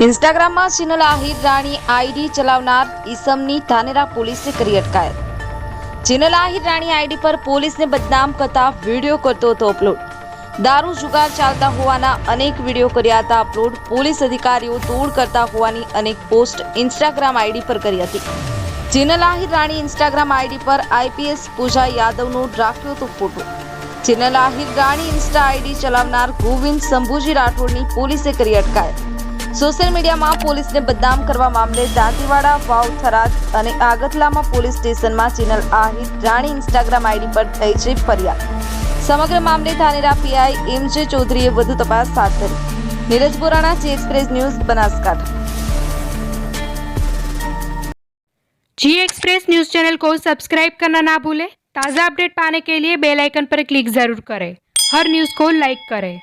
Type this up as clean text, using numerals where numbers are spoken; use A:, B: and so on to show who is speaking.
A: ઇન્સ્ટાગ્રામમાં ચેનલ આહિર રાણી આઈડી ચલાવનાર ઈસમની ધાનેરા પોલીસે કરી અટકાયત। ચેનલ આહિર રાણી આઈડી પર પોલીસને બદનામ કરતા વિડીયો કરતો હતો અપલોડ। દારૂ જુગાર ચાલતા હોવાના અનેક વિડીયો કર્યા હતા અપલોડ। પોલીસ અધિકારીઓ તોડ કરતા હોવાની અનેક પોસ્ટ ઇન્સ્ટાગ્રામ આઈડી પર કરી હતી। ચેનલ આહિર રાણી ઇન્સ્ટાગ્રામ આઈડી પર આઈપીએસ પૂજા યાદવનો રાખ્યો હતો ફોટો। ચેનલ આહિર રાણી ઇન્સ્ટા આઈડી ચલાવનાર ગોવિંદ શંભુજી રાઠોડની પોલીસે કરી અટકાયત। સોશિયલ મીડિયામાં પોલીસને બદનામ કરવા મામલે દાંતીવાડા, વાવ, થરાદ અને આગતલામાં પોલીસ સ્ટેશનમાં ચેનલ આહિર રાણી ઇન્સ્ટાગ્રામ આઈડી પર થઈ છે ફરિયાદ। સમગ્ર મામલે ધાનેરા પીઆઈ એમજે ચૌધરીએ વધુ તપાસ હાથ ધરી। નીરજ બોરાણા, जी एक्सप्रेस न्यूज, बनासकांठा।
B: जी एक्सप्रेस न्यूज चैनल को सब्सक्राइब करना ना भूलें। ताज़ा अपडेट पाने के लिए बेल आइकन पर क्लिक जरूर करें। हर न्यूज़ को लाइक करें।